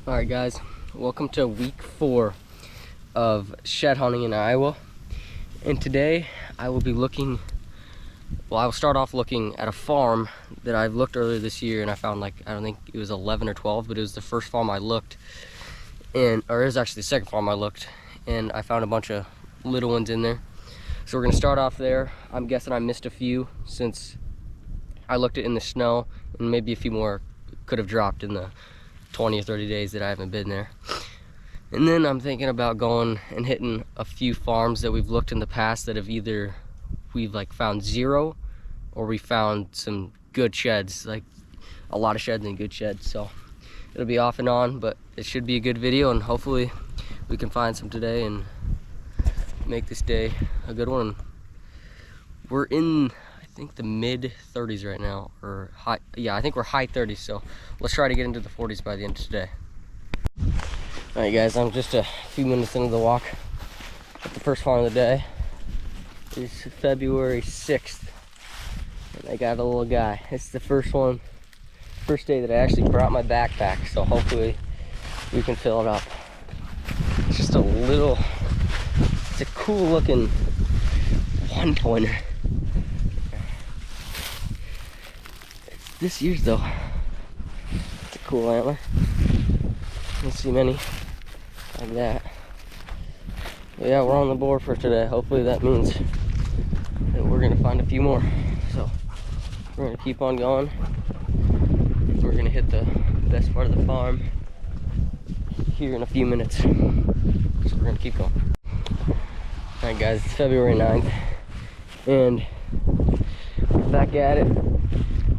Alright guys, welcome to week 4 of shed hunting in Iowa. And today I will be looking, I will start off looking at a farm that I've looked earlier this year, and I found, like, I don't think it was 11 or 12, but it was the first farm I looked, or it was actually the second farm I looked, and I found a bunch of little ones in there. So we're gonna start off there. I'm guessing I missed a few since I looked at it in the snow, and maybe a few more could have dropped in the 20 or 30 days that I haven't been there. And then I'm thinking about going and hitting a few farms that we've looked in the past that have either we've like found zero or we found some good sheds, like a lot of sheds and good sheds. So it'll be off and on, but it should be a good video, and hopefully we can find some today and make this day a good one. We're in, I think, the mid 30s right now, or high, yeah, I think we're high 30s, so let's try to get into the 40s by the end of today. All right guys, I'm just a few minutes into the walk at the first farm of the day. It's February 6th, and I got a little guy. It's the first day that I actually brought my backpack, so hopefully we can fill it up. It's just it's a cool looking one pointer. This year's though, it's a cool antler. I don't see many like that. But yeah, we're on the board for today. Hopefully that means that we're gonna find a few more. So we're gonna keep on going. We're gonna hit the best part of the farm here in a few minutes. So we're gonna keep going. All right guys, it's February 9th, and we're back at it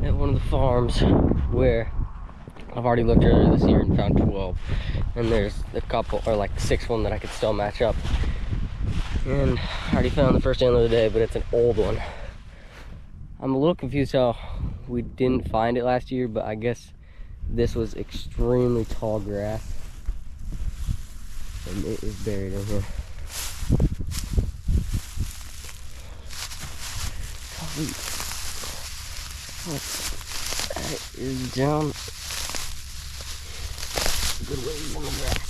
at one of the farms where I've already looked earlier this year and found 12, and there's a couple, or like 6 one that I could still match up. And I already found the first antler of the day, but it's an old one. I'm a little confused how we didn't find it last year, but I guess this was extremely tall grass and it is buried in here. That is down a good ways in the grass.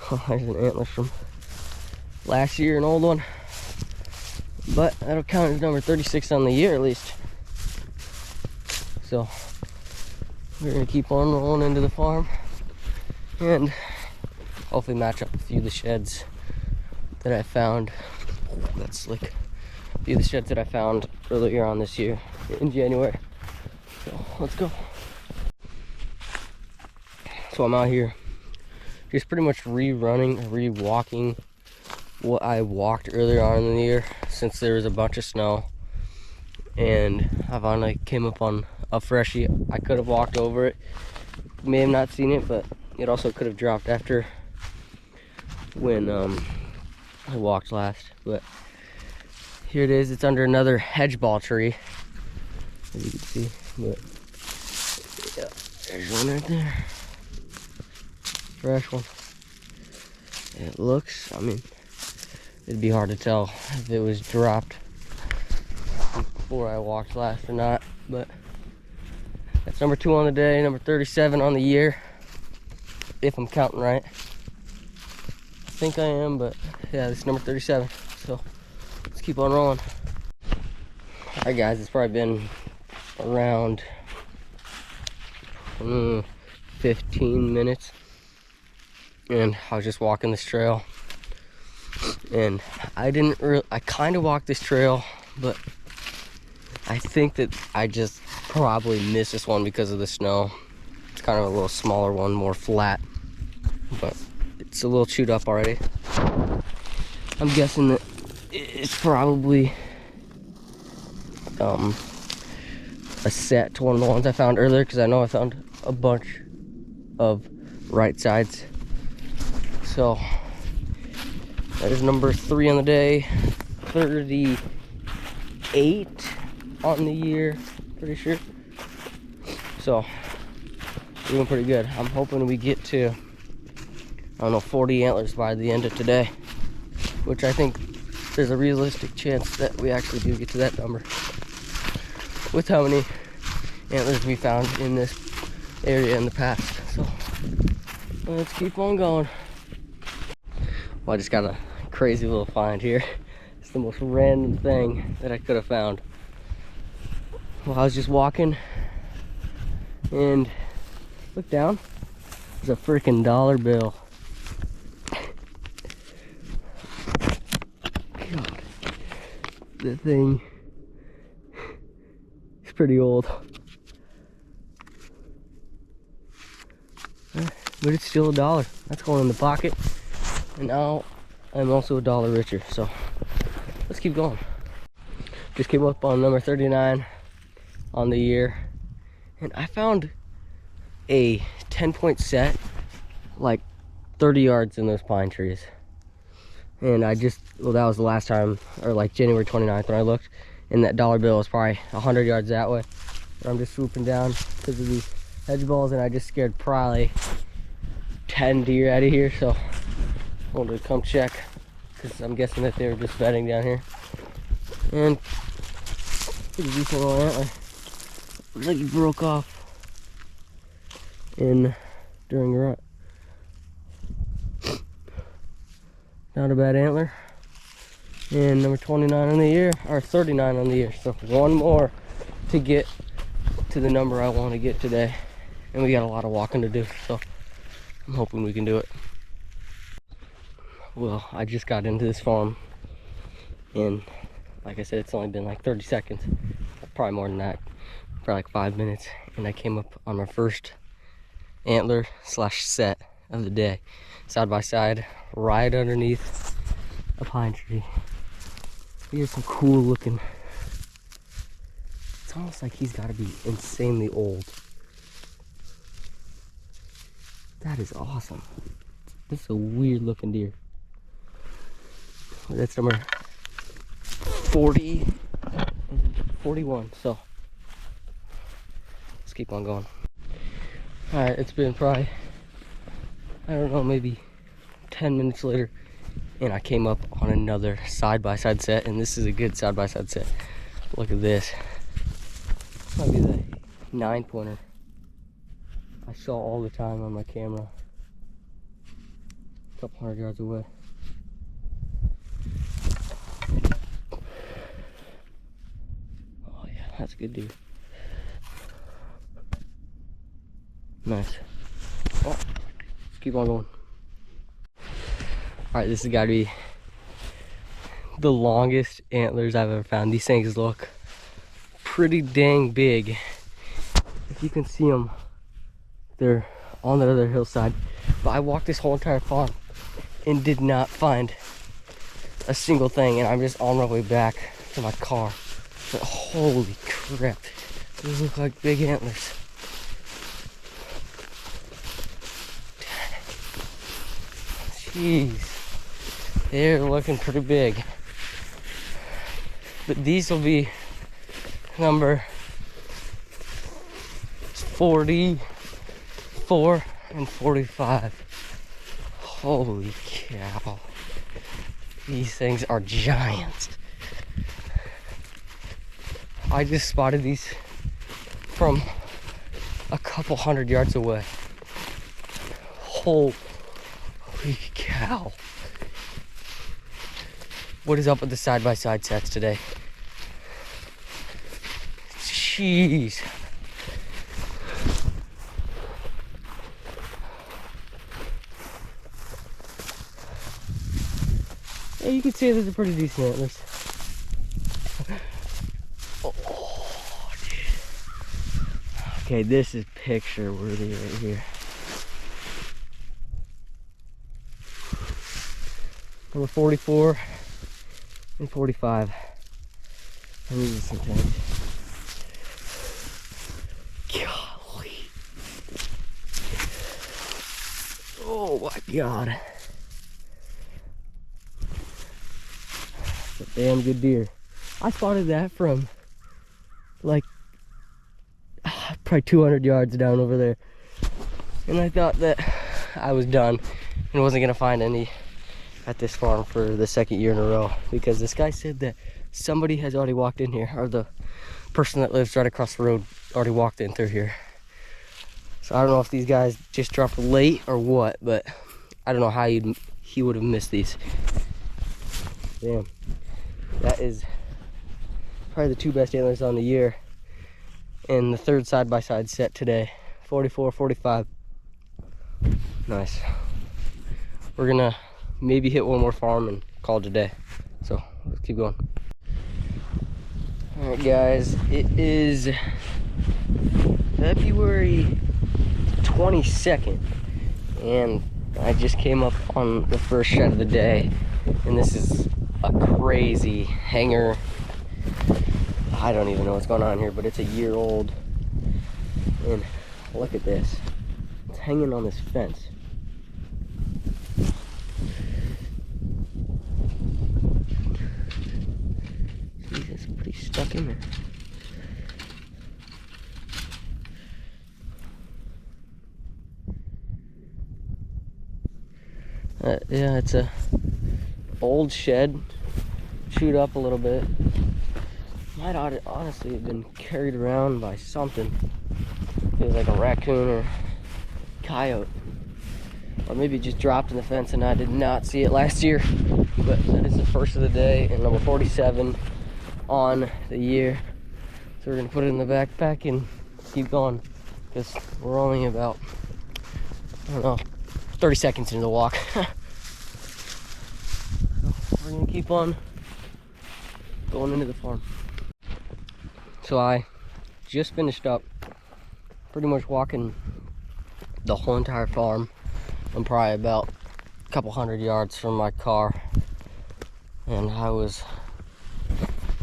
Oh, there's an antler from last year, an old one, but that'll count as number 36 on the year at least. So we're gonna keep on rolling into the farm and hopefully match up a few of the sheds that I found. That's slick. A few of the sheds that I found earlier on this year in January. So let's go. So I'm out here just pretty much re-walking what I walked earlier on in the year, since there was a bunch of snow and I finally came up on a freshie. I could have walked over it, may have not seen it, but it also could have dropped after when I walked last. But here it is. It's under another hedge ball tree, as you can see. But yeah, there's one right there, fresh one. It looks, I mean, it'd be hard to tell if it was dropped before I walked last or not, but that's number 2 on the day, number 37 on the year, if I'm counting right. I think I am, but yeah, this is number 37, so let's keep on rolling. All right guys, it's probably been around 15 minutes, and I was just walking this trail, and I kind of walked this trail, but I think that I just probably missed this one because of the snow. It's kind of a little smaller one, more flat, but it's a little chewed up already. I'm guessing that it's probably a set to one of the ones I found earlier, because I know I found a bunch of right sides. So that is number 3 on the day, 38 on the year, pretty sure. So doing pretty good. I'm hoping we get to, I don't know, 40 antlers by the end of today, which I think there's a realistic chance that we actually do get to that number with how many antlers we found in this area in the past. So let's keep on going. Well, I just got a crazy little find here. It's the most random thing that I could have found. Well, I was just walking and look down. There's a freaking dollar bill. God, that thing is pretty old. But it's still $1. That's going in the pocket. And now I'm also $1 richer. So let's keep going. Just came up on number 39 on the year. And I found a 10-point set, like 30 yards in those pine trees. And well, that was the last time, or like January 29th when I looked. And that dollar bill was probably 100 yards that way. And I'm just swooping down because of these hedge balls, and I just scared probably 10 deer out of here, so I wanted to come check because I'm guessing that they were just bedding down here. And pretty decent little antler. Looks like he broke off during a rut. Not a bad antler. And number 29 on the year, or 39 on the year. So one more to get to the number I want to get today. And we got a lot of walking to do, so I'm hoping we can do it. Well, I just got into this farm, and like I said, it's only been like 30 seconds, probably more than that, for like 5 minutes, and I came up on my first antler slash set of the day, side by side, right underneath a pine tree. Here's some cool looking. It's almost like he's got to be insanely old. That is awesome. This is a weird looking deer. That's number 40 and 41. So let's keep on going. All right, it's been probably, I don't know, maybe 10 minutes later, and I came up on another side-by-side set, and this is a good side-by-side set. Look at this. Might be the 9-pointer I saw all the time on my camera, a couple hundred yards away. Oh yeah, that's a good deer. Nice. Oh, let's keep on going. Alright, this has got to be the longest antlers I've ever found. These things look pretty dang big. If you can see them, they're on that other hillside. But I walked this whole entire farm and did not find a single thing, and I'm just on my way back to my car. But holy crap, these look like big antlers. Jeez, they're looking pretty big. But these will be number 44 and 45. Holy cow. These things are giants. I just spotted these from a couple hundred yards away. Holy cow. What is up with the side-by-side sets today? Jeez. Yeah, you can see these are pretty decent antlers. Oh, dude. Okay, this is picture worthy right here. Number 44 and 45. I need this sometimes. Golly. Oh my god. That's a damn good deer. I spotted that from like probably 200 yards down over there. And I thought that I was done and wasn't gonna find any at this farm for the second year in a row, because this guy said that somebody has already walked in here, or the person that lives right across the road already walked in through here. So I don't know if these guys just dropped late or what, but I don't know how he would have missed these. Damn, that is probably the 2 best antlers on the year, and the 3rd side-by-side set today. 44, 45. Nice. We're gonna maybe hit one more farm and call it a day. So let's keep going. All right, guys, it is February 22nd, and I just came up on the first shed of the day, and this is a crazy hanger. I don't even know what's going on here, but it's a year old, and look at this. It's hanging on this fence. Jesus, pretty stuck in there. Yeah, it's a old shed, chewed up a little bit. Might honestly have been carried around by something. Feels like a raccoon or coyote, or maybe it just dropped in the fence and I did not see it last year. But that is the first of the day and number 47 on the year. So we're gonna put it in the backpack and keep going, because we're only about, I don't know, 30 seconds into the walk. We're gonna keep on going into the farm. So I just finished up pretty much walking the whole entire farm. I'm probably about a couple 100 yards from my car, and I was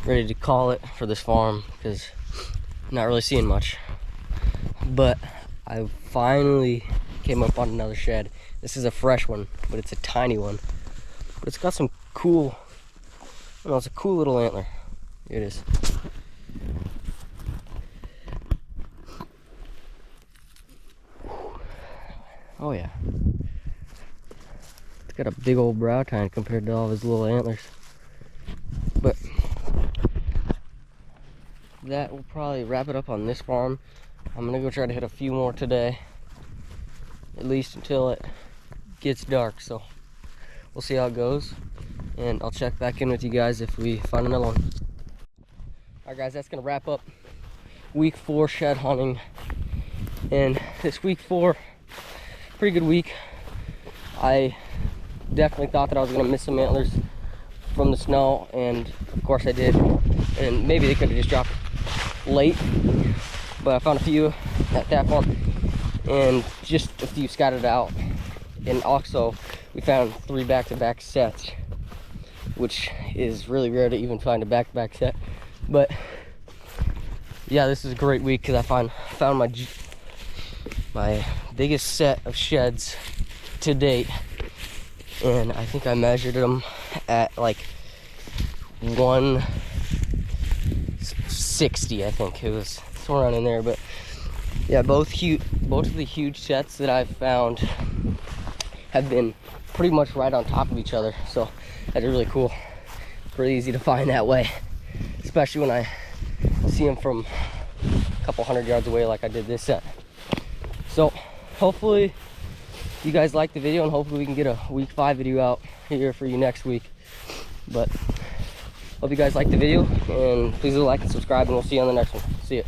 ready to call it for this farm because I'm not really seeing much. But I finally came up on another shed. This is a fresh one, but it's a tiny one. But it's got some cool, I don't know, it's a cool little antler. Here it is. Oh yeah. It's got a big old brow tine compared to all of his little antlers. But that will probably wrap it up on this farm. I'm gonna go try to hit a few more today, at least until it gets dark. So we'll see how it goes, and I'll check back in with you guys if we find another one. All right, guys, that's gonna wrap up week 4 shed hunting. And this week 4, pretty good week. I definitely thought that I was gonna miss some antlers from the snow, and of course I did. And maybe they could have just dropped late, but I found a few at that farm and just a few scattered out. And also we found 3 back-to-back sets, which is really rare to even find a back-to-back set. But yeah, this is a great week because I found my biggest set of sheds to date, and I think I measured them at like 160. I think it was somewhere around in there. But yeah, both of the huge sets that I've found have been pretty much right on top of each other, so that's really cool. Pretty easy to find that way, especially when I see them from a couple 100 yards away like I did this set. So hopefully you guys like the video, and hopefully we can get a week 5 video out here for you next week. But hope you guys like the video, and please like and subscribe, and we'll see you on the next one. See ya.